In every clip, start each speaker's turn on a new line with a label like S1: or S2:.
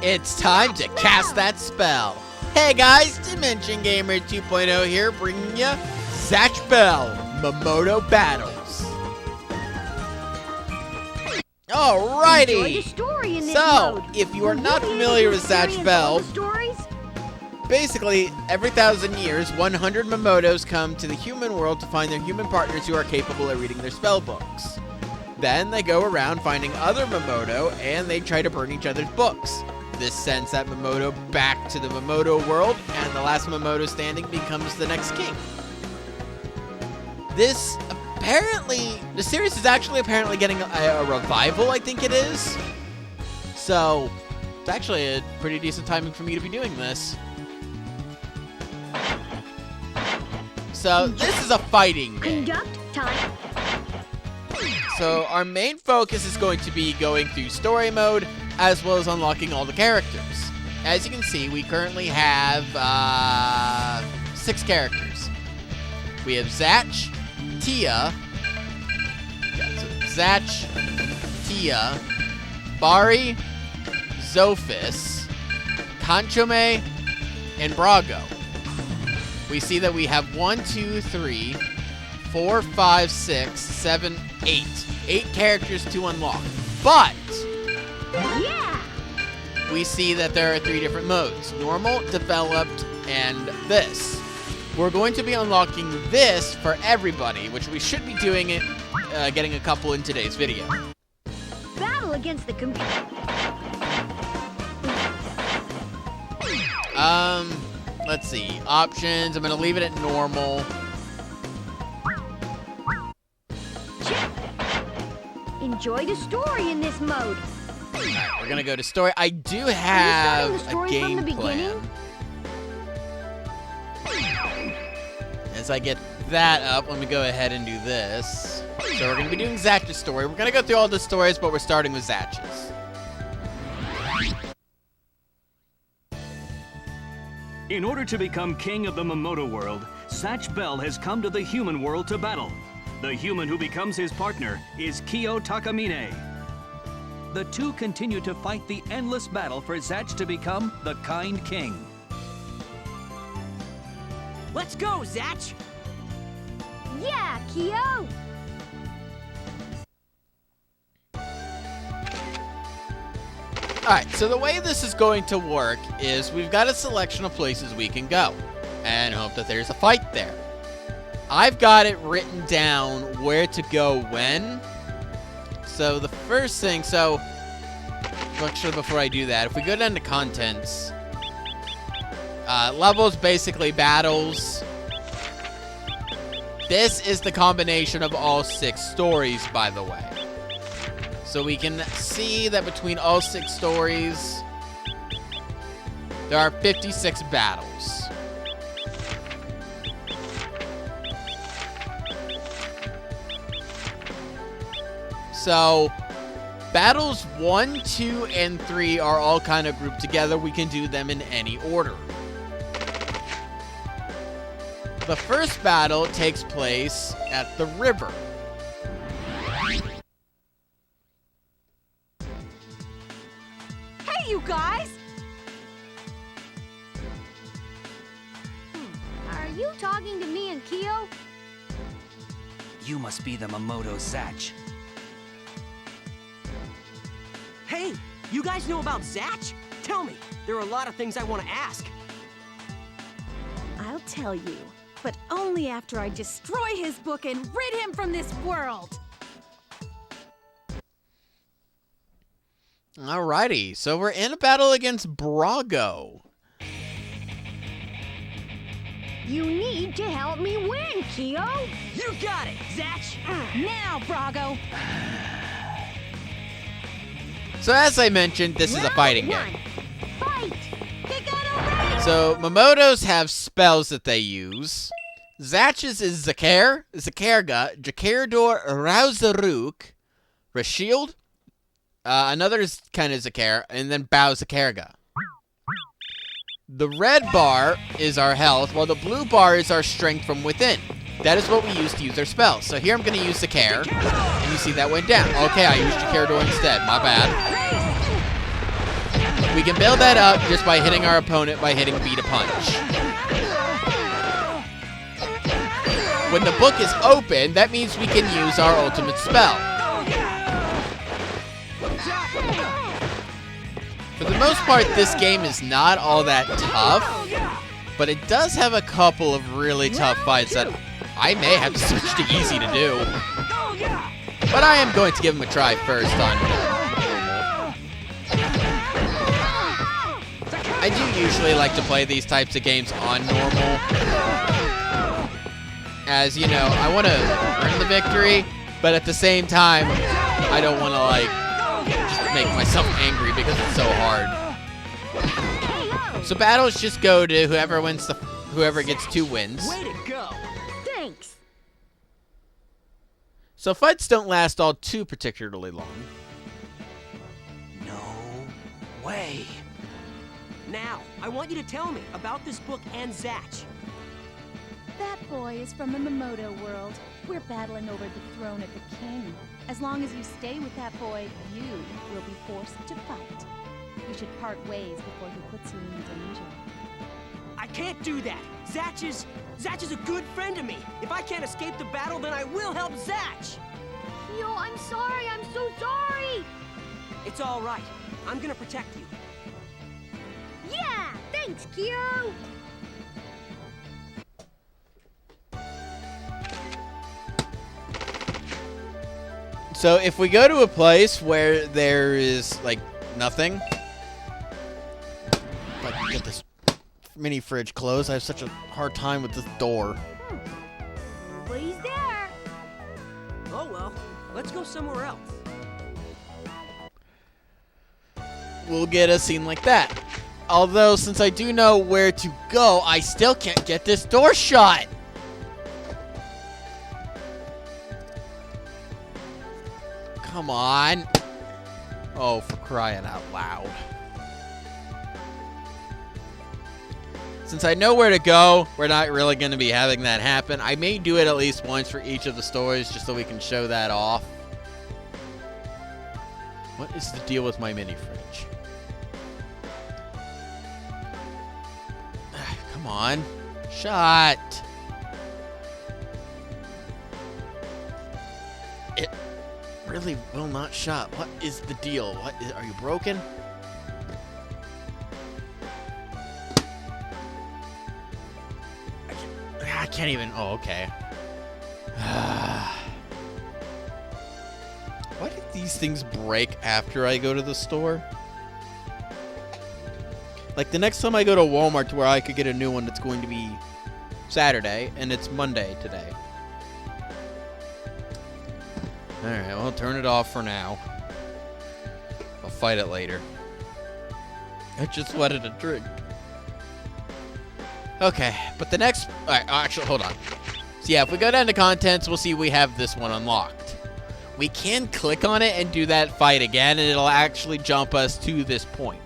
S1: It's time to cast that spell. Hey guys, Dimension Gamer 2.0 here, bringing you Zatch Bell, Mamoto Battles. Alrighty. So, if you are not familiar with Zatch Bell, basically, every 1,000 years, 100 Mamotos come to the human world to find their human partners who are capable of reading their spell books. Then they go around finding other Mamoto, and they try to burn each other's books. This sends that Mamoto back to the Mamoto world, and the last Mamoto standing becomes the next king. The series is actually apparently getting a revival, I think it is. So, it's actually a pretty decent timing for me to be doing this. So, this is a fighting game. So, our main focus is going to be going through story mode, as well as unlocking all the characters. As you can see, we currently have 6 characters. We have Zatch, Tia, Bari, Zophis, Kanchome, and Brago. We see that we have 1, 2, 3, 4, 5, 6, 7, 8. 8 characters to unlock. But we see that there are 3 different modes: normal, developed, and this. We're going to be unlocking this for everybody, which we should be doing it, getting a couple in today's video.
S2: Battle against the computer.
S1: Let's see. Options. I'm gonna leave it at normal.
S2: Enjoy the story in this mode.
S1: Alright, we're gonna go to story. I do have a game plan. As I get that up, let me go ahead and do this. So we're gonna be doing Zatch's story. We're gonna go through all the stories, but we're starting with Zatch's.
S3: In order to become king of the Mamoto world, Zatch Bell has come to the human world to battle. The human who becomes his partner is Kyo Takamine. The two continue to fight the endless battle for Zatch to become the kind king.
S4: Let's go, Zatch!
S2: Yeah, Kyo!
S1: Alright, so the way this is going to work is we've got a selection of places we can go, and hope that there's a fight there. I've got it written down where to go when. So the first thing, actually before I do that, if we go down to contents, levels, basically battles. This is the combination of all 6 stories, by the way. So we can see that between all 6 stories, there are 56 battles. So, battles 1, 2, and 3 are all kind of grouped together. We can do them in any order. The first battle takes place at the river.
S2: Hey, you guys! Are you talking to me and Kyo?
S4: You must be the Mamoto Zatch. Hey, you guys know about Zatch? Tell me. There are a lot of things I want to ask.
S5: I'll tell you, but only after I destroy his book and rid him from this world.
S1: Alrighty, so we're in a battle against Brago.
S2: You need to help me win, Kyo!
S4: You got it, Zatch!
S5: Now, Brago!
S1: So as I mentioned, this is a fighting game.
S2: Fight!
S1: So Mamotos have spells that they use. Zatch's is Zakerga, Jakirdor Rauzaruk, Rashield. Another is kind of Zakar, and then Bao Zakerga. The red bar is our health, while the blue bar is our strength from within. That is what we use to use our spells. So here I'm going to use Zakar, and you see that went down. Okay, I used Jakirdor instead. My bad. We can build that up just by hitting our opponent by hitting B to punch. When the book is open, that means we can use our ultimate spell. For the most part, this game is not all that tough, but it does have a couple of really tough fights that I may have to switch to easy to do. But I am going to give him a try first on normal. I do usually like to play these types of games on normal. As, you know, I want to earn the victory, but at the same time, I don't want to, like, just make myself angry because it's so hard. So battles just go to whoever wins whoever gets 2 wins.
S4: Way to go.
S2: Thanks.
S1: So fights don't last all too particularly long.
S4: No way. Now, I want you to tell me about this book and Zatch.
S5: That boy is from the Mamoto world. We're battling over the throne of the king. As long as you stay with that boy, you will be forced to fight. You should part ways before he puts you in danger.
S4: I can't do that. Zatch is a good friend to me. If I can't escape the battle, then I will help Zatch.
S2: Yo, I'm sorry. I'm so sorry.
S4: It's all right. I'm gonna protect you.
S2: Yeah, thanks, Kyo.
S1: So if we go to a place where there is, like, nothing. If I can get this mini fridge closed, I have such a hard time with this door.
S2: Nobody's there.
S4: Oh well, let's go somewhere else.
S1: We'll get a scene like that. Although, since I do know where to go, I still can't get this door shut. Come on. Oh, for crying out loud. Since I know where to go, we're not really going to be having that happen. I may do it at least once for each of the stories just so we can show that off. What is the deal with my mini fridge? Come on. Shut. It really will not shut. What is the deal? Are you broken? I can't even. Oh, okay. Why did these things break after I go to the store? Like, the next time I go to Walmart to where I could get a new one, it's going to be Saturday, and it's Monday today. Alright, well, turn it off for now. I'll fight it later. I just wanted a drink. Okay, but the next... Alright, actually, hold on. So yeah, if we go down to contents, we'll see we have this one unlocked. We can click on it and do that fight again, and it'll actually jump us to this point.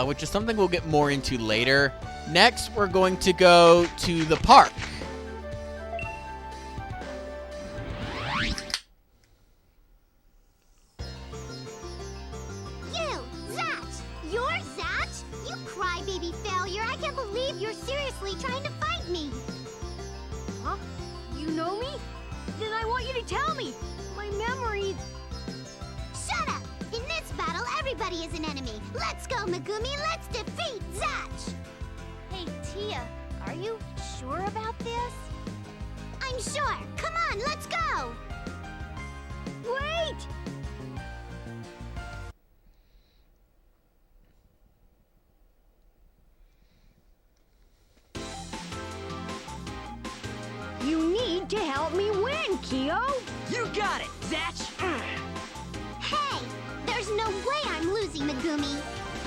S1: Which is something we'll get more into later. Next, we're going to go to the park.
S6: You, Zatch! You're Zatch? You crybaby failure! I can't believe you're seriously trying to fight me!
S2: Huh? You know me? Then I want you to tell me. My memories.
S6: Shut up! In this battle, everybody is an enemy! Let's go, Megumi! Let's defeat Zatch!
S5: Hey, Tia, are you sure about this?
S6: I'm sure! Come on, let's go!
S2: Wait! You need to help me win, Kyo.
S4: You got it, Zatch!
S6: Hey! There's no way I'm losing, Megumi!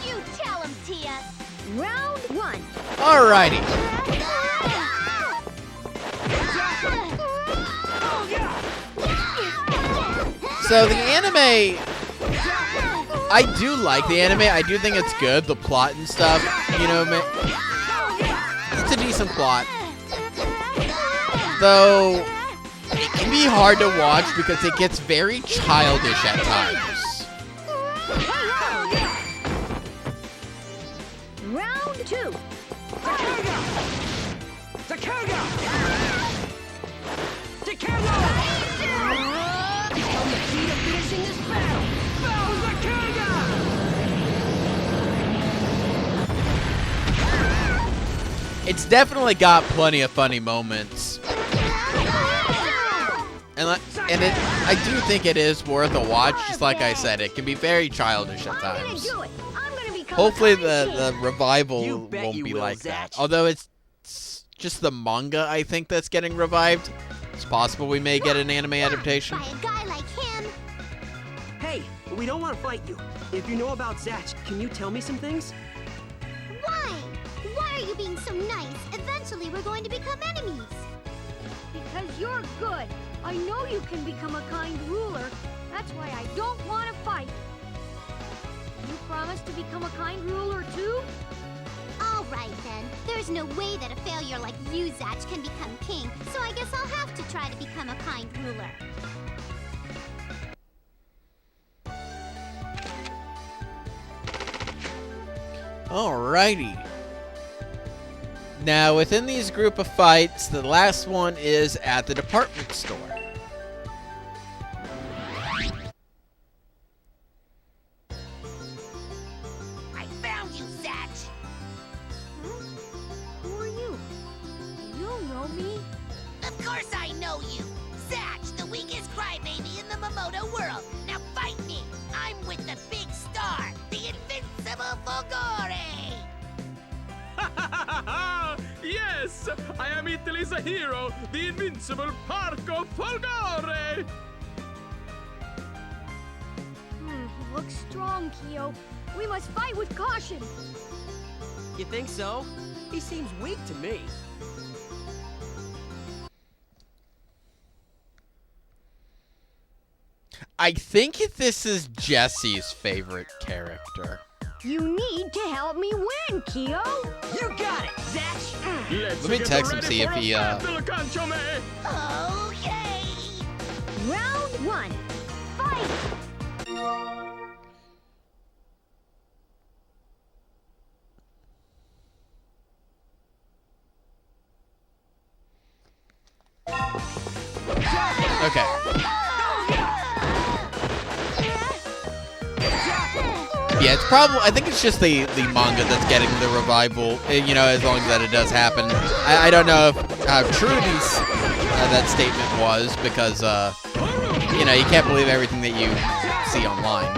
S5: You tell him, Tia.
S2: Round 1.
S1: Alrighty. So the anime... I do like the anime. I do think it's good. The plot and stuff. You know, it's a decent plot. Though, it can be hard to watch because it gets very childish at times.
S2: You too.
S4: Zakarga! Zakarga! Zakarga! Become the key to finishing this battle! Bell Zakarga!
S1: It's definitely got plenty of funny moments. I do think it is worth a watch, just like I said. It can be very childish at
S2: I'm gonna
S1: times.
S2: do it. I'm gonna become
S1: Hopefully
S2: a kind king.
S1: the revival
S4: You bet
S1: won't
S4: you
S1: be
S4: will,
S1: like that.
S4: Zatch.
S1: Although it's just the manga, I think, that's getting revived. It's possible we may get an anime adaptation.
S6: By a guy like him.
S4: Hey, we don't want to fight you. If you know about Zatch, can you tell me some things?
S6: Why? Why are you being so nice? Eventually, we're going to become enemies.
S2: Because you're good. I know you can become a kind ruler. That's why I don't want to fight. You promise to become a kind ruler too?
S6: All right, then. There's no way that a failure like you, Zatch, can become king, so I guess I'll have to try to become a kind ruler.
S1: Alrighty. Now, within these group of fights, the last one is at the department store.
S6: I found you, Zatch!
S2: Huh? Who are you? You don't know me.
S6: Of course I know you! Zatch, the weakest crybaby in the Momoto world! Now fight me! I'm with the big star, the invincible Fulgore!
S7: Yes! I am Italy's hero, the invincible Parco Folgore!
S2: He looks strong, Kyo. We must fight with caution.
S4: You think so? He seems weak to me.
S1: I think this is Jesse's favorite character.
S2: You need to help me win, Kyo.
S4: You got it, Zatch!
S7: Let's
S1: Let me
S7: get
S1: text him,
S7: ready
S1: see if
S7: for a
S1: he,
S7: battle, Kanchome!
S6: Okay!
S2: Round one. Fight!
S1: Okay. Yeah, it's probably. I think it's just the manga that's getting the revival. You know, as long as that it does happen. I don't know how true that statement was because you know, you can't believe everything that you see online.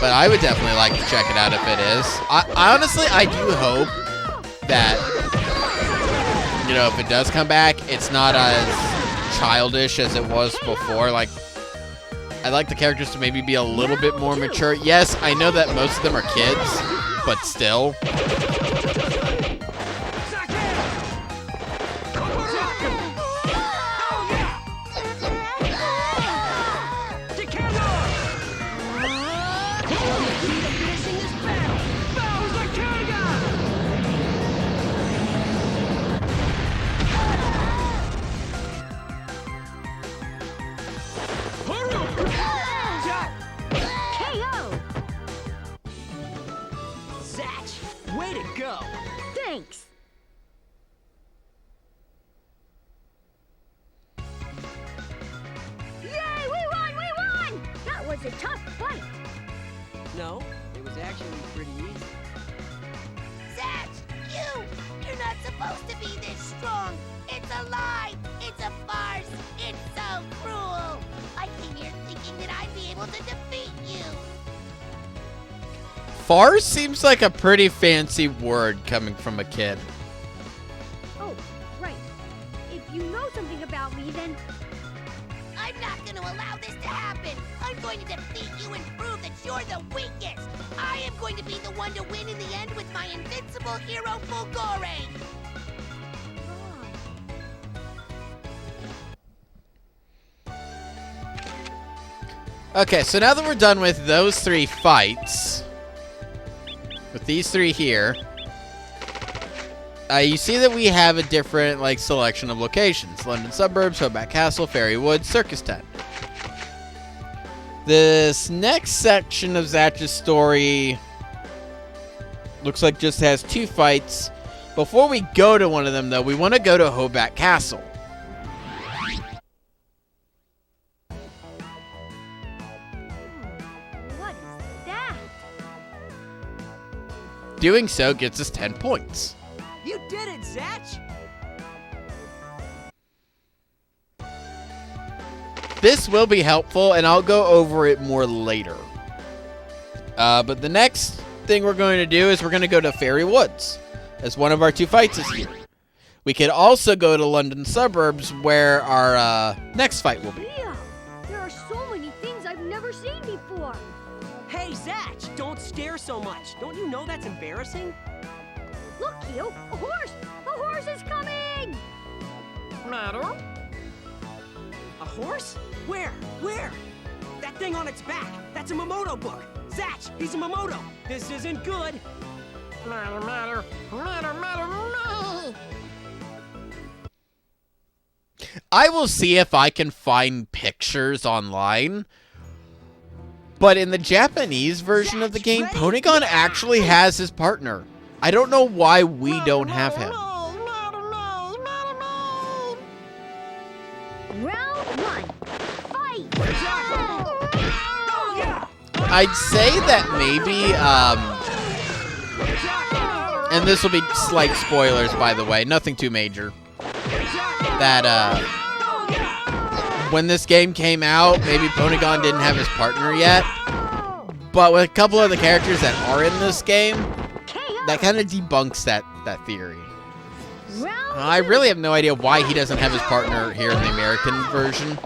S1: But I would definitely like to check it out if it is. I honestly, I do hope that, you know, if it does come back, it's not as childish as it was before. Like, I'd like the characters to maybe be a little bit more mature. Yes, I know that most of them are kids, but still.
S2: KO!
S4: Zatch, way to go!
S2: Thanks. Yay, we won! We won! That was a tough fight.
S4: No, it was actually pretty easy.
S6: Zatch, you're not supposed to be this strong. It's a lie. It's a farce. It's so cruel. I came here thinking that I'd be able to defeat you.
S1: Farce seems like a pretty fancy word coming from a kid.
S2: Oh, right. If you know something about me, then
S6: I'm not going to allow this to happen. I'm going to defeat you and prove that you're the weakest. I am going to be the one to win in the end with my invincible hero Fulgore.
S1: Okay, so now that we're done with those three fights, with these three here, you see that we have a different selection of locations: London suburbs, Hoback Castle, Fairy Woods, Circus Tent. This next section of Zatch's story Looks like just has 2 fights. Before we go to one of them, though, we want to go to Hobart Castle.
S2: What is that?
S1: Doing so gets us 10 points.
S4: You did it, Zatch!
S1: This will be helpful, and I'll go over it more later. But the next thing we're going to do is we're going to go to Fairy Woods, as one of our 2 fights is here. We could also go to London suburbs, where our next fight will be.
S2: Leo, there are so many things I've never seen before.
S4: Hey, Zatch, don't stare so much. Don't you know that's embarrassing?
S2: Look, Kyo, a horse! A horse is coming!
S7: Matter?
S4: A horse? Where? Where? That thing on its back. That's a Momoto book. Zatch, he's a Momoto. This isn't good.
S7: Matter. No.
S1: I will see if I can find pictures online. But in the Japanese version of the game, Ponygon actually has his partner. I don't know why we don't have him.
S2: Round 1, fight!
S1: I'd say that maybe, and this will be slight spoilers, by the way, nothing too major, that, when this game came out, maybe Ponygon didn't have his partner yet, but with a couple of the characters that are in this game, that kind of debunks that theory.
S2: Round
S1: I really have no idea why he doesn't have his partner here in the American version.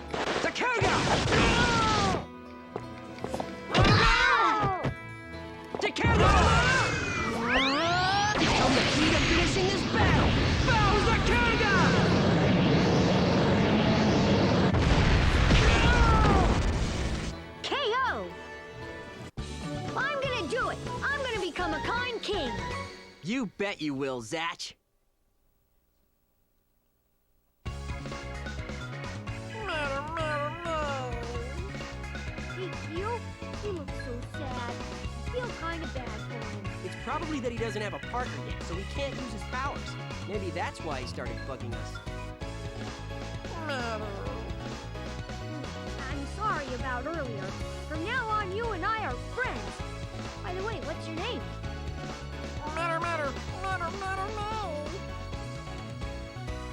S2: KO! I'm gonna do it! I'm gonna become a kind king!
S4: You bet you will, Zatch.
S2: Hey, Kyo, he looks so sad. I feel kind of bad for him.
S4: It's probably that he doesn't have a partner yet, so he can't use his powers. Maybe that's why he started bugging us.
S2: I'm sorry about earlier. From now on, you and I are friends. By the way, what's your name?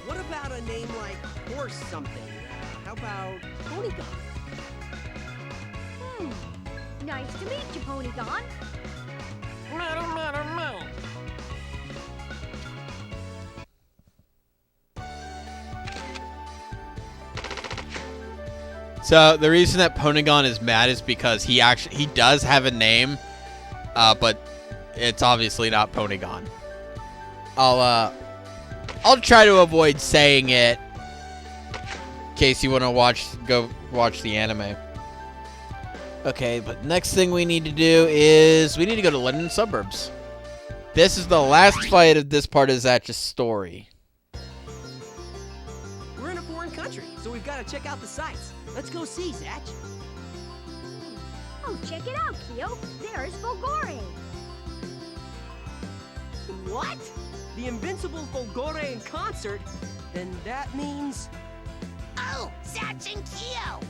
S4: What about a name like Horse something? How about Ponygon?
S2: Nice to meet you, Ponygon.
S1: So the reason that Ponygon is mad is because he does have a name, but it's obviously not Ponygon. I'll try to avoid saying it in case you want to go watch the anime. Okay, but next thing we need to do is we need to go to London suburbs. This is the last fight of this part of Zatch's story.
S4: We're in a foreign country, so we've got to check out the sights. Let's go see, Zatch.
S2: Oh, check it out, Kyo. There's Fulgore.
S4: What? The invincible Fulgore in concert? Then that means...
S6: Oh, Zatch and Kyo!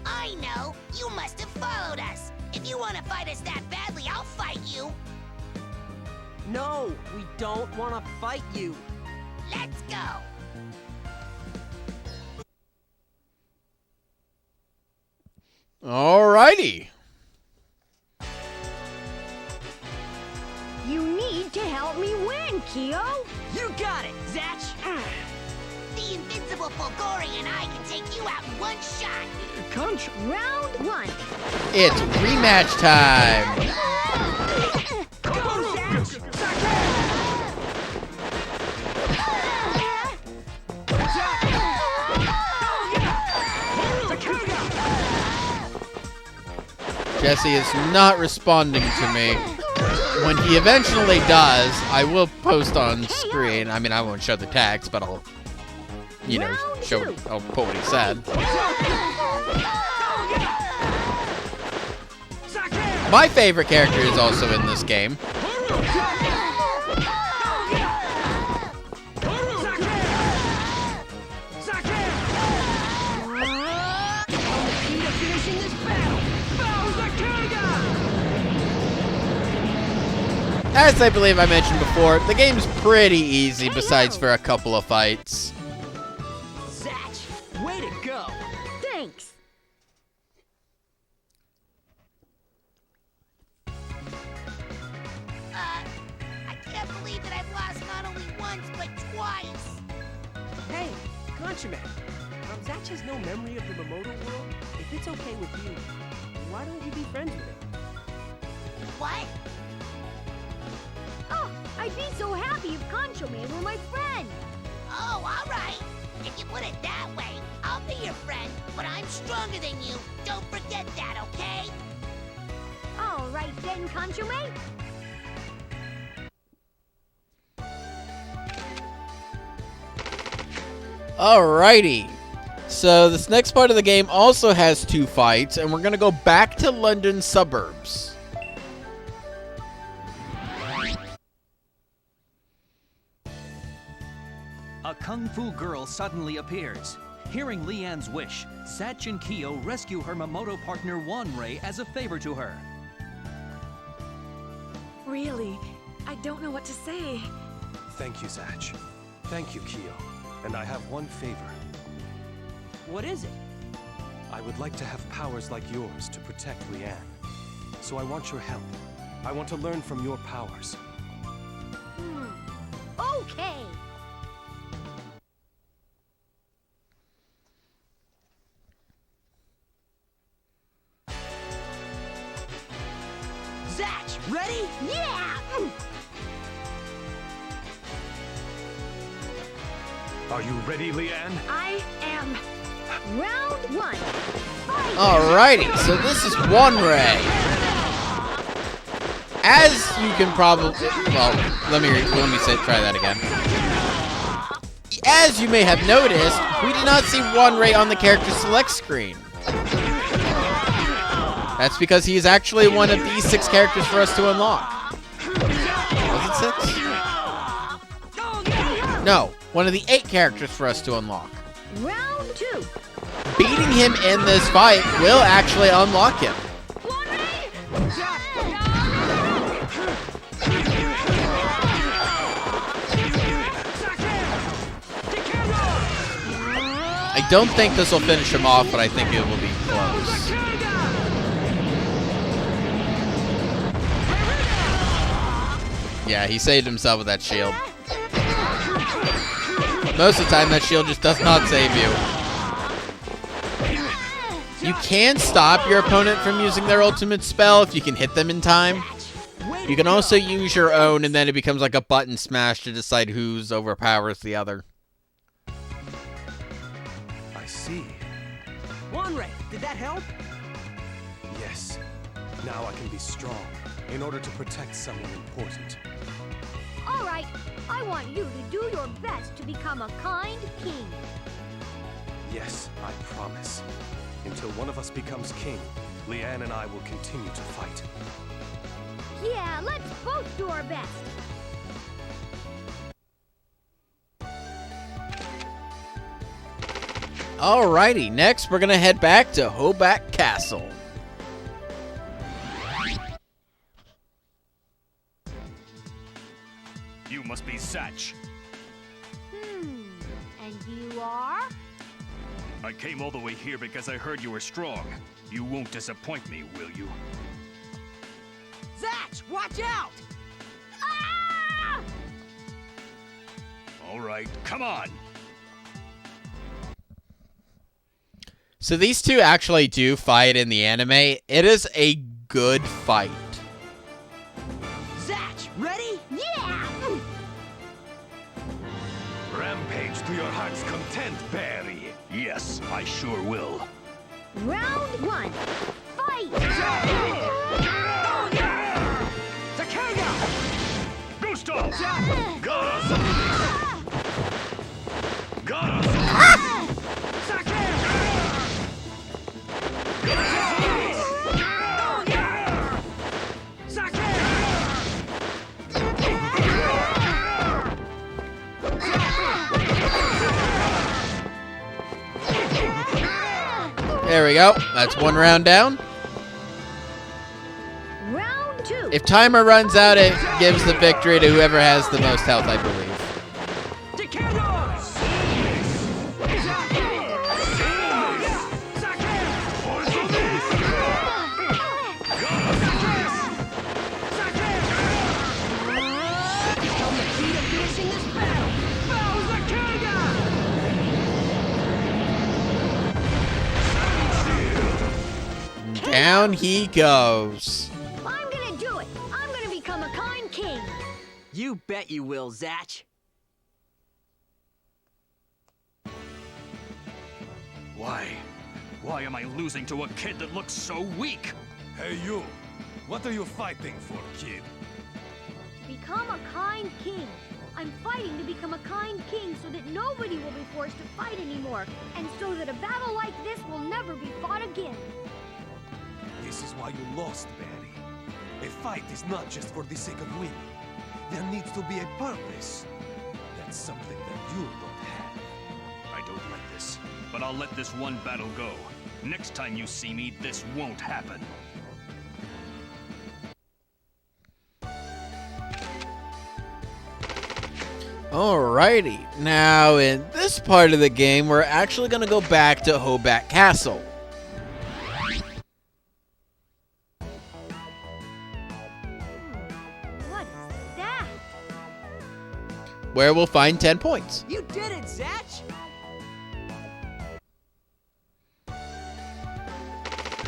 S6: I know! You must have followed us! If you want to fight us that badly, I'll fight you!
S4: No, we don't want to fight you.
S6: Let's go!
S1: Alrighty.
S2: You need to help me win, Kyo.
S4: You got it, Zatch!
S6: The invincible Fulgore and I can take you out in one shot!
S2: Round 1.
S1: It's rematch time.
S4: Go, Zatch!
S1: Jesse is not responding to me. When he eventually does, I will post on screen. I mean, I won't show the text, but I'll, I'll put what he said. My favorite character is also in this game. As I believe I mentioned before, the game's pretty easy besides for a couple of fights.
S4: Zatch, way to go.
S2: Thanks.
S6: I can't believe that I've lost not only once, but twice.
S4: Hey, Contra Man. Zatch has no memory of the Momodo world. If it's okay with you, why don't you be friends with him?
S6: What?
S2: Oh, I'd be so happy if Concho-Man were my friend.
S6: Oh, all right. If you put it that way, I'll be your friend, but I'm stronger than you. Don't forget that, okay?
S2: All right then, Concho-Man.
S1: Alrighty. So this next part of the game also has 2 fights, and we're going to go back to London suburbs.
S3: A kung fu girl suddenly appears. Hearing Leanne's wish, Zatch and Kyo rescue her Momodo partner Wanrei as a favor to her.
S8: Really, I don't know what to say.
S9: Thank you, Zatch. Thank you, Kyo. And I have one favor.
S4: What is it?
S9: I would like to have powers like yours to protect Leanne. So I want your help. I want to learn from your powers.
S2: Okay.
S4: Zatch, ready?
S2: Yeah!
S9: Are you ready, Leanne?
S2: I am. Round 1. Fight!
S1: Alrighty, so this is Wanrei. As you can probably, well, let me try that again. As you may have noticed, we did not see Wanrei on the character select screen. That's because he is actually one of these 6 characters for us to unlock. Was it 6? No, one of the 8 characters for us to unlock.
S2: Round 2.
S1: Beating him in this fight will actually unlock him. I don't think this will finish him off, but I think it will be close. Yeah, he saved himself with that shield. Most of the time, that shield just does not save you. You can stop your opponent from using their ultimate spell if you can hit them in time. You can also use your own, and then it becomes like a button smash to decide who's overpowers the other.
S9: I see.
S4: Wanrei, did that help?
S9: Yes. Now I can be strong in order to protect someone important.
S2: All right, I want you to do your best to become a kind king.
S9: Yes, I promise. Until one of us becomes king, Leanne and I will continue to fight.
S2: Yeah, let's both do our best.
S1: Alrighty, next we're gonna head back to Hobak Castle.
S3: You must be Zatch.
S2: And you are?
S3: I came all the way here because I heard you were strong. You won't disappoint me, will you?
S4: Zatch, watch out!
S2: Ah!
S3: All right, come on.
S1: So these two actually do fight in the anime. It is a good fight.
S4: Zatch, ready?
S2: Yeah!
S3: Rampage to your heart's content, Barry. Yes, I sure will.
S2: Round 1. Fight!
S3: Gusto! Gus!
S1: There we go. That's one round down.
S2: Round 2.
S1: If timer runs out, it gives the victory to whoever has the most health, I believe. Down he goes.
S2: I'm gonna do it. I'm gonna become a kind king.
S4: You bet you will, Zatch.
S3: Why? Why am I losing to a kid that looks so weak?
S9: Hey, you. What are you fighting for, kid?
S2: To become a kind king. I'm fighting to become a kind king so that nobody will be forced to fight anymore, and so that a battle like this will never be fought again.
S9: This is why you lost, Barry. A fight is not just for the sake of winning. There needs to be a purpose. That's something that you don't have.
S3: I don't like this, but I'll let this one battle go. Next time you see me, this won't happen.
S1: Alrighty, now in this part of the game, we're actually going to go back to Hobart Castle.
S2: What is that?
S1: Where we'll find 10 points.
S4: You did it, Zatch!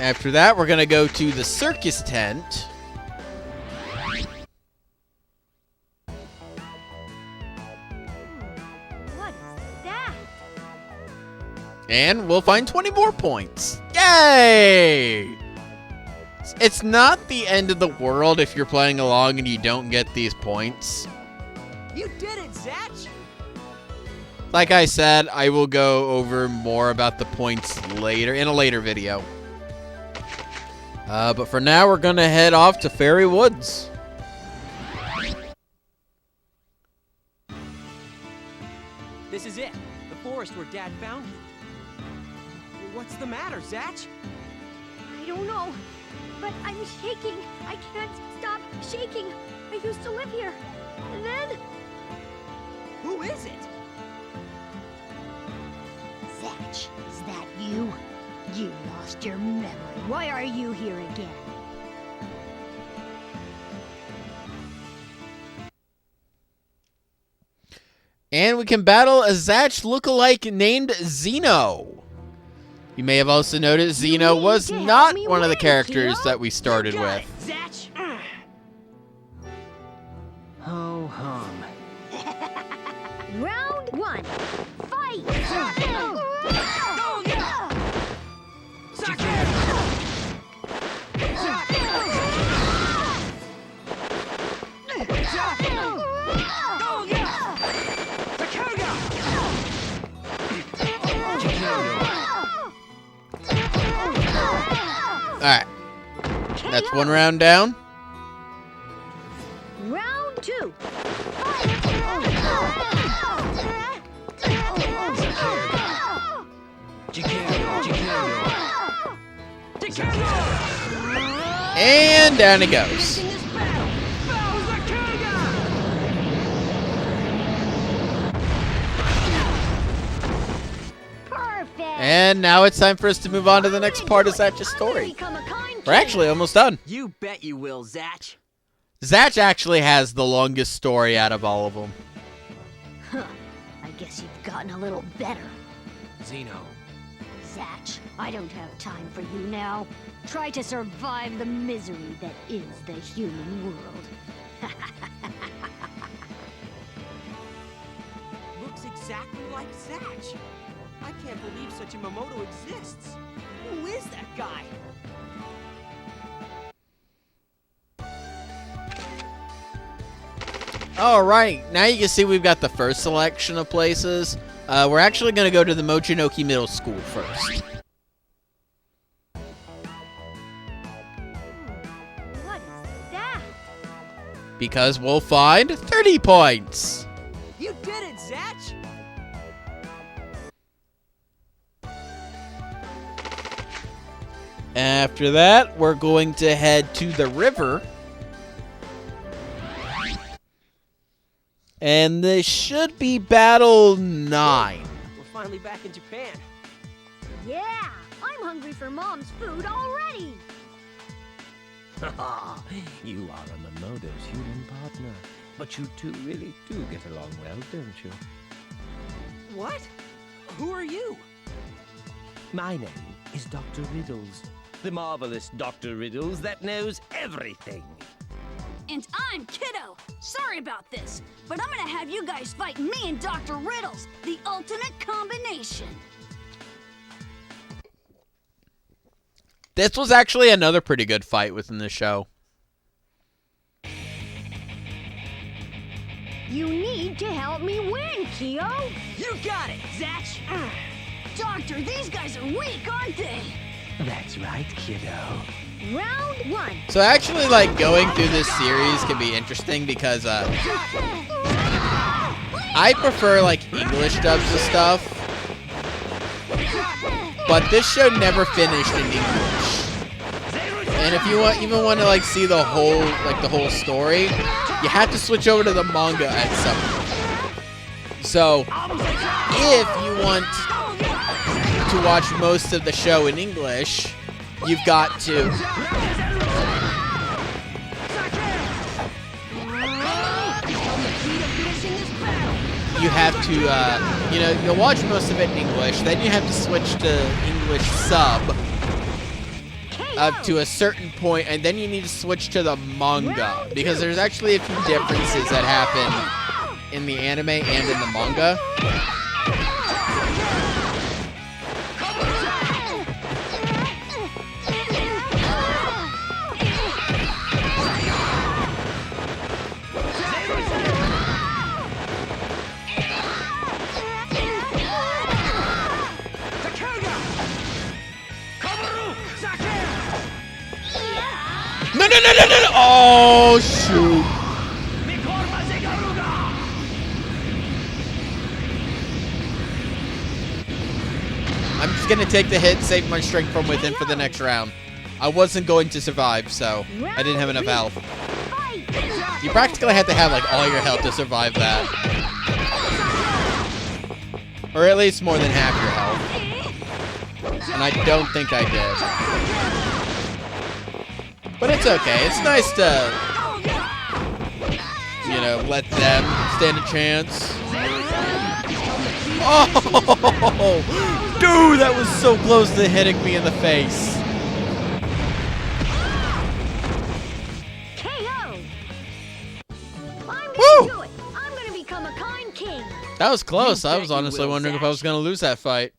S1: After that, we're going to go to the circus tent.
S2: What is that?
S1: And we'll find 20 more points. Yay! It's not the end of the world if you're playing along and you don't get these points.
S4: You did it, Zatch!
S1: Like I said, I will go over more about the points later, in a later video. But for now, we're going to head off to Fairy Woods.
S4: This is it. The forest where Dad found you. What's the matter, Zatch?
S2: I don't know, but I'm shaking. I can't stop shaking. I used to live here. And then...
S4: Who is it?
S2: Zatch, is that you? You lost your memory. Why are you here again?
S1: And we can battle a Zatch lookalike named Zeno. You may have also noticed Zeno was not one of the characters that we started with.
S4: Zatch! Ho hum.
S2: Round one. Fight!
S1: Alright. That's one round down.
S2: Round two.
S1: And down it goes.
S2: Perfect.
S1: And now it's time for us to move on to the next part of Zatch's story. We're actually almost done.
S4: You bet you will, Zatch.
S1: Zatch actually has the longest story out of all of them.
S2: Huh. I guess you've gotten a little better.
S4: Zeno.
S2: Zatch, I don't have time for you now. Try to survive the misery that is the human world.
S4: Looks exactly like Zatch. I can't believe such a Momoto exists. Who is that guy?
S1: Alright, now you can see we've got the first selection of places. We're actually going to go to the Mochinoki Middle School first.
S2: What is that?
S1: Because we'll find 30 points.
S4: You did it, Zatch!
S1: After that, we're going to head to the river. And this should be Battle 9.
S4: We're finally back in Japan.
S2: Yeah, I'm hungry for Mom's food already.
S10: You are a Mamodo's human partner. But you two really do get along well, don't you?
S4: What? Who are you?
S10: My name is Dr. Riddles. The marvelous Dr. Riddles that knows everything.
S11: And I'm Kiddo. Sorry about this, but I'm gonna have you guys fight me and Dr. Riddles, the ultimate combination.
S1: This was actually another pretty good fight within the show.
S2: You need to help me win, Kyo.
S4: You got it, Zatch!
S11: Doctor, these guys are weak, aren't they?
S10: That's right, kiddo.
S2: Round 1.
S1: So actually, like, going through this series can be interesting because I prefer, like, English dubs of stuff. But this show never finished in English. And if you even want to, like, see the whole story, you have to switch over to the manga at some point. So, if you want to watch most of the show in English, you've got to you'll watch most of it in English, then you have to switch to English sub up to a certain point, and then you need to switch to the manga, because there's actually a few differences that happen in the anime and in the manga. No! Oh, shoot. I'm just gonna take the hit, save my strength from within for the next round. I wasn't going to survive, so I didn't have enough health. You practically had to have, like, all your health to survive that. Or at least more than half your health. And I don't think I did. But it's okay. It's nice to, let them stand a chance. Oh! Dude, that was so close to hitting me in the face.
S2: KO! I'm
S1: Woo!
S2: gonna do it. I'm gonna become a kind king.
S1: That was close. I was
S4: bet you
S1: honestly
S4: will,
S1: wondering if I was
S4: Zatch.
S1: going to lose that fight.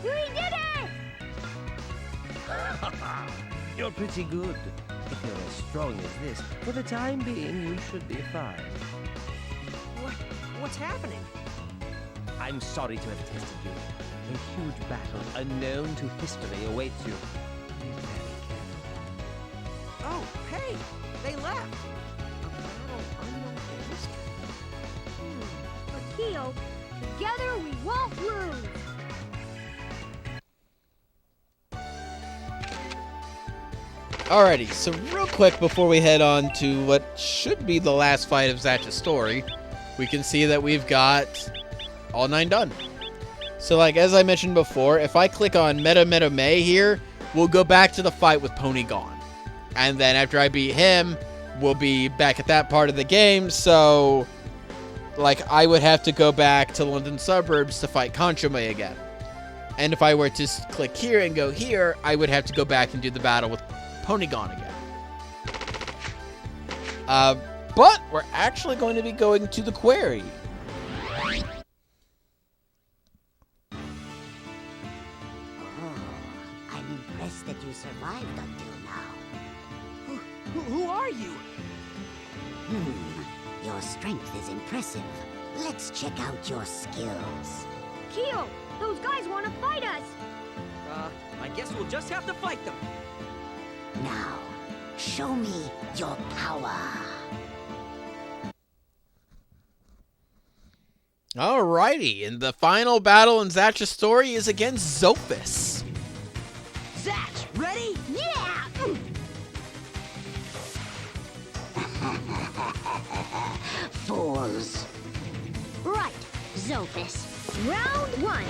S2: We did it!
S10: You're pretty good. If you're as strong as this, for the time being, you should be fine.
S4: What's happening?
S10: I'm sorry to have tested you. A huge battle unknown to history awaits you. Be very careful.
S4: Oh, hey! They left! A battle unknown to history.
S2: But Kyo, together we won't lose.
S1: Alrighty, so real quick before we head on to what should be the last fight of Zatch's story, we can see that we've got all 9 done. So, like, as I mentioned before, if I click on Meta May here, we'll go back to the fight with Pony Gone. And then after I beat him, we'll be back at that part of the game, so, like, I would have to go back to London Suburbs to fight Conchome again. And if I were to click here and go here, I would have to go back and do the battle with Pony Gone again. But we're actually going to be going to the quarry.
S6: Oh, I'm impressed that you survived until now.
S4: Who are you?
S6: Your strength is impressive. Let's check out your skills.
S2: Kyo, those guys want to fight us.
S4: I guess we'll just have to fight them.
S6: Now, show me your power.
S1: Alrighty, and the final battle in Zatch's story is against Zophis.
S4: Zatch, ready?
S2: Yeah!
S6: Fools.
S2: Right,
S6: Zophis.
S2: round one.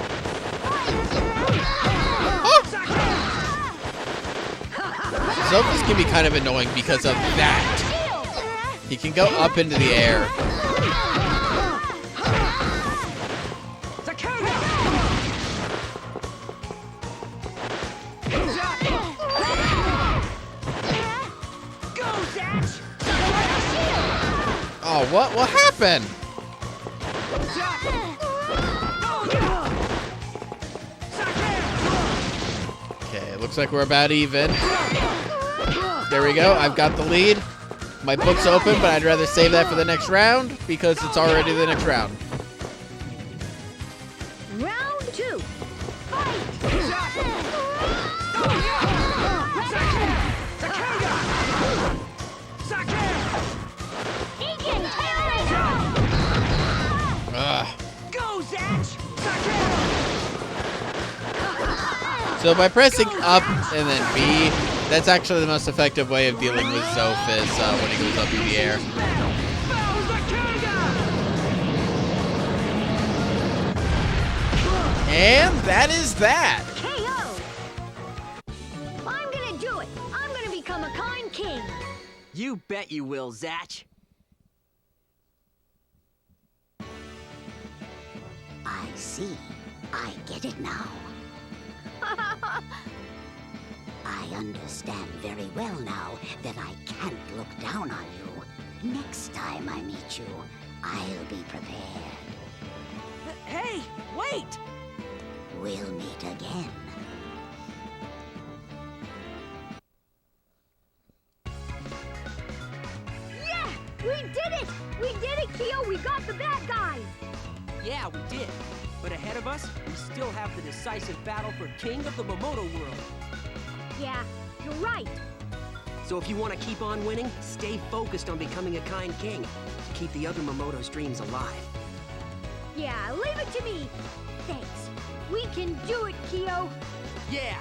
S1: Zopus can be kind of annoying because of that. He can go up into the air.
S4: Go, Zatch!
S1: Oh, what happened? Okay, looks like we're about even. There we go. I've got the lead. My book's open, but I'd rather save that for the next round because it's already the next round.
S2: Round two.
S1: Ugh.
S4: Go, Zatch!
S1: So by pressing up and then B, that's actually the most effective way of dealing with Zophis when he goes up in the air. And that is that.
S2: KO. I'm gonna do it. I'm gonna become a kind king.
S4: You bet you will, Zatch.
S6: I see. I get it now. I understand very well now that I can't look down on you. Next time I meet you, I'll be prepared.
S4: Hey, wait!
S6: We'll meet again.
S2: Yeah, we did it. We did it, Keo. We got the bad guys.
S4: Yeah, we did. But ahead of us, we still have the decisive battle for King of the Momoto World.
S2: Yeah, you're right.
S4: So if you want to keep on winning, stay focused on becoming a kind king to keep the other Momoto's dreams alive.
S2: Yeah, leave it to me. Thanks. We can do it, Keo.
S4: Yeah!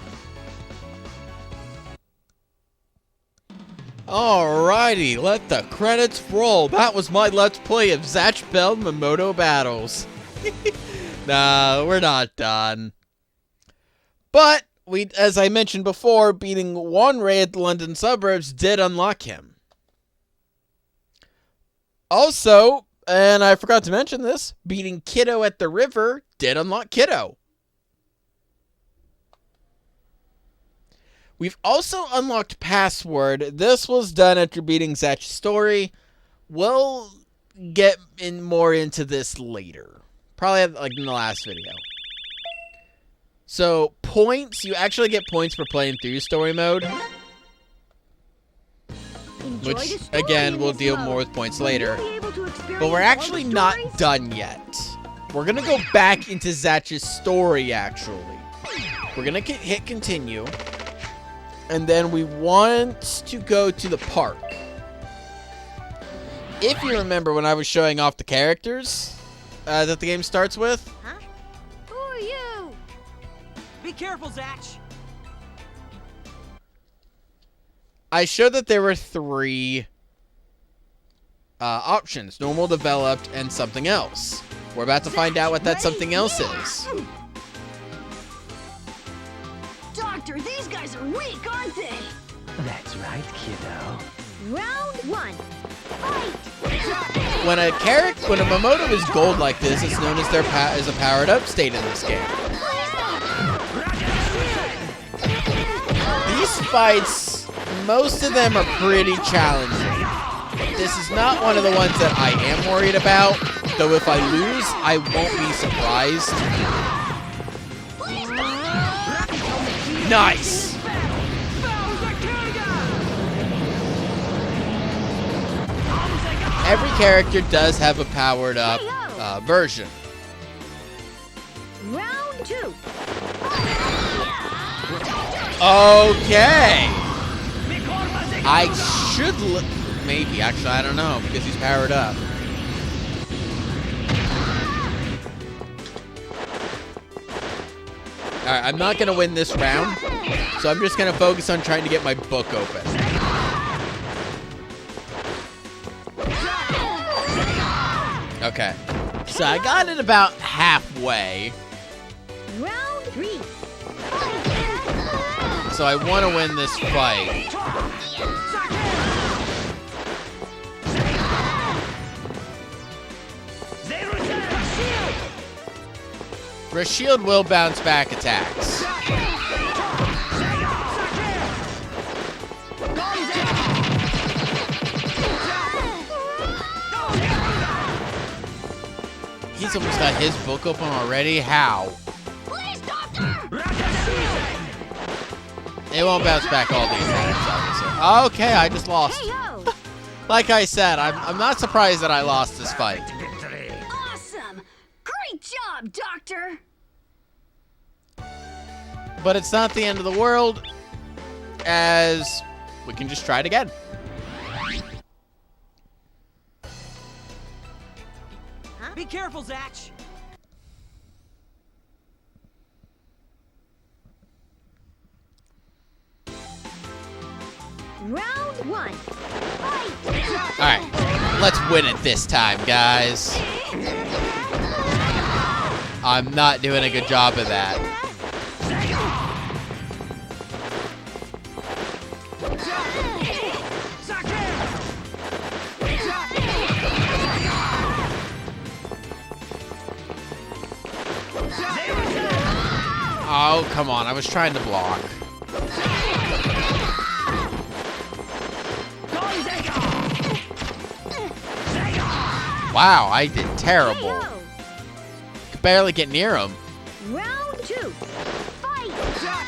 S1: Alrighty, let the credits roll. That was my Let's Play of Zatch Bell Momoto Battles. Nah, we're not done. But, as I mentioned before, beating Wanray at the London suburbs did unlock him. Also, and I forgot to mention this, beating Kiddo at the river did unlock Kiddo. We've also unlocked Password. This was done after beating Zatch's story. We'll get more into this later. Probably like in the last video. So, points. You actually get points for playing through story mode.
S2: Enjoy
S1: Which,
S2: the story
S1: again,
S2: in
S1: we'll
S2: this
S1: deal
S2: mode.
S1: more with points
S2: Will
S1: later.
S2: you be able to experience
S1: But we're
S2: all
S1: actually
S2: the
S1: not
S2: stories?
S1: done yet. We're going to go back into Zatch's story, actually. We're going to hit continue. And then we want to go to the park. If you remember when I was showing off the characters that the game starts with.
S2: Huh? Who are you?
S4: Be careful, Zatch!
S1: I showed that there were 3 options. Normal, developed, and something else. We're about to find out what that something else is.
S11: Doctor, these guys are weak, aren't they?
S10: That's right, kiddo.
S2: Round one. Fight!
S1: When a Momoto is gold like this, it's known as as a powered up state in this game. These fights, most of them are pretty challenging. This is not one of the ones that I am worried about, though if I lose, I won't be surprised. Nice! Every character does have a powered up version.
S2: Round two.
S1: Okay. I should maybe, actually, I don't know, because he's powered up. Alright, I'm not going to win this round, so I'm just going to focus on trying to get my book open. Okay. So I got it about halfway.
S2: Round 3.
S1: So I want to win this fight. Shield will bounce back attacks. He's almost got his book open already. How?
S11: Please, Doctor!
S1: It won't bounce back all these attacks, obviously. Okay, I just lost.
S2: Hey-ho!
S1: Like I said, I'm not surprised that I lost this fight.
S11: Awesome! Great job, Doctor!
S1: But it's not the end of the world, as we can just try it again.
S4: Be careful, Zatch.
S2: Round 1. Fight!
S1: Alright, let's win it this time, guys. I'm not doing a good job of that. Oh, come on. I was trying to block. Wow, I did terrible.
S2: Hey-ho!
S1: Could barely get near him.
S2: Round 2. Fight!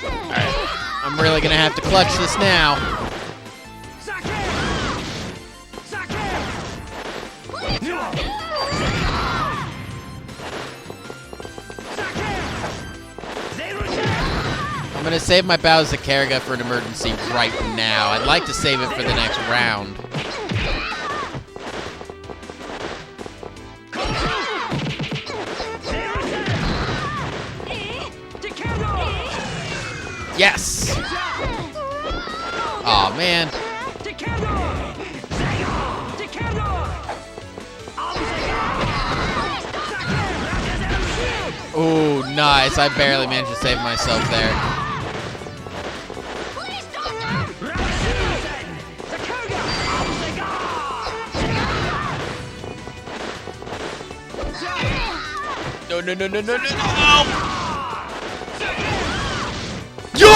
S1: Alright, I'm really gonna have to clutch this now. I'm gonna save my Bowser Karga for an emergency right now. I'd like to save it for the next round. Yes! Aw, man. Ooh, nice. I barely managed to save myself there. No, no, no, no, no, no, no! Yo!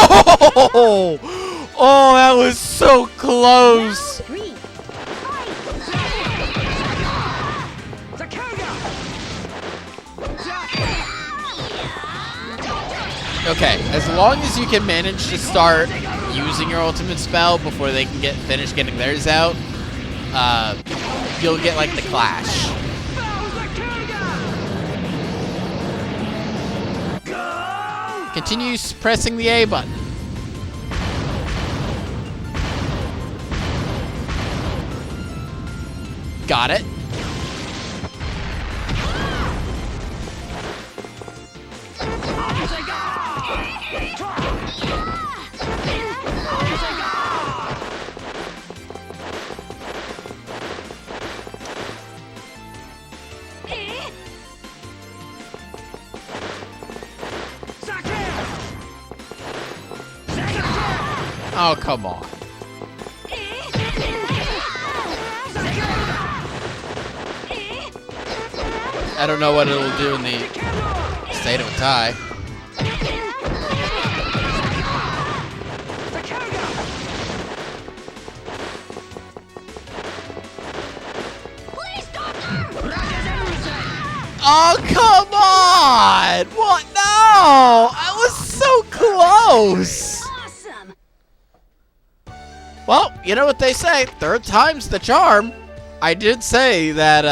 S1: Oh, that was so close!
S2: 3.
S1: Okay, as long as you can manage to start using your ultimate spell before they can finish getting theirs out, you'll get like the clash. Continue pressing the A button. Got it. Oh, come on. I don't know what it'll do in the state of a tie. Oh, come on! What? No! I was so close!
S11: Awesome!
S1: Well, you know what they say, third time's the charm. I did say that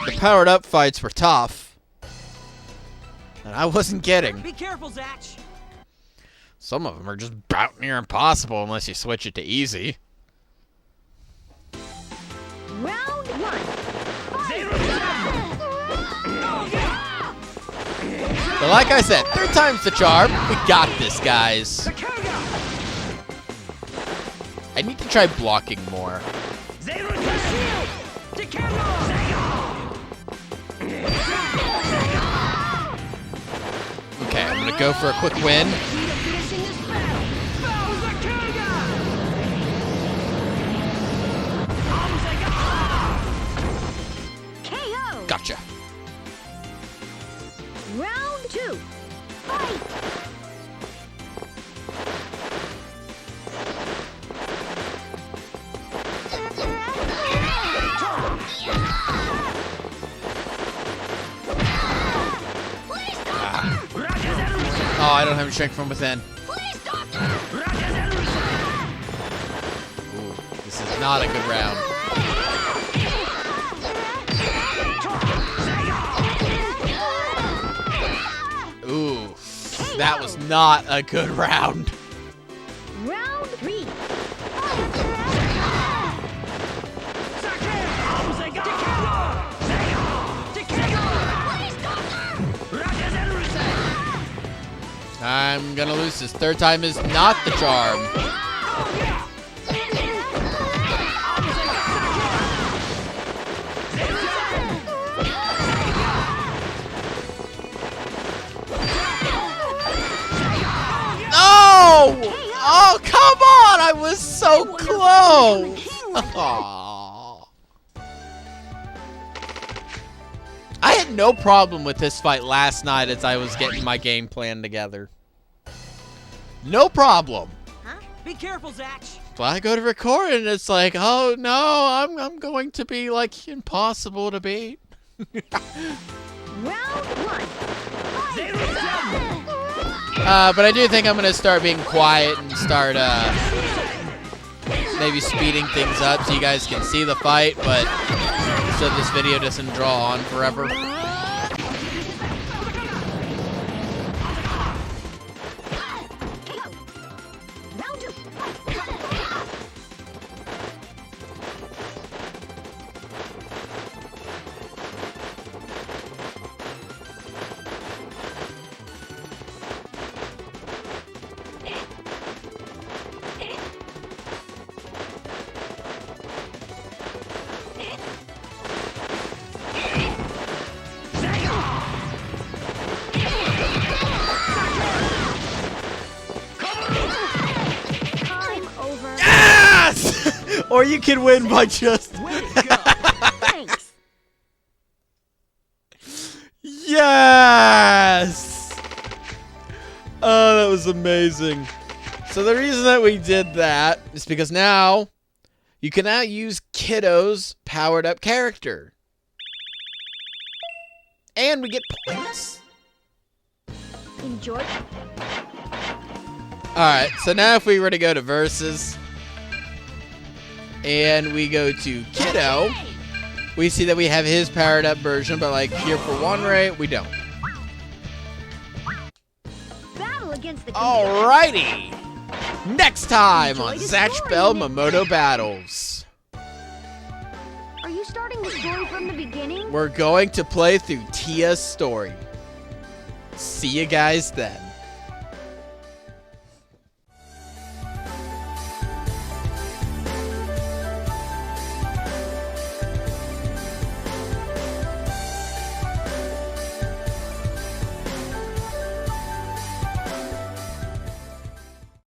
S1: the powered up fights were tough. And I wasn't kidding.
S4: Be careful, Zatch.
S1: Some of them are just about near impossible unless you switch it to easy.
S2: Round 1.
S1: But like I said, third time's the charm. We got this, guys. I need to try blocking more. Okay, I'm gonna go for a quick win.
S2: KO.
S1: Gotcha.
S2: Round 2. Fight.
S1: Oh, I don't have strength from within. Ooh, this is not a good round. Ooh, that was not a good round.
S2: Round 3.
S1: I'm gonna lose this. Third time is not the charm. No! Oh, come on! I was so close! Aw. I had no problem with this fight last night as I was getting my game plan together. No problem.
S4: Huh? Be careful, Zatch.
S1: So I go to record and it's like, oh no, I'm going to be like impossible to beat.
S2: Round 1.
S1: But I do think I'm gonna start being quiet and start maybe speeding things up so you guys can see the fight, but so this video doesn't draw on forever. Or you can win by just...
S2: Thanks.
S1: Yes! Oh, that was amazing. So the reason that we did that is because now you can now use Kiddo's powered up character. And we get points.
S2: Enjoy.
S1: Alright, so now if we were to go to Versus... and we go to Kiddo, we see that we have his powered up version, but like here for one ray, we don't.
S2: Battle against the
S1: Alrighty! Next time on
S2: Enjoy the
S1: Zatch
S2: story,
S1: Bell
S2: Nick.
S1: Mamoto Battles.
S2: Are you starting the story from the beginning?
S1: We're going to play through Tia's story. See you guys then.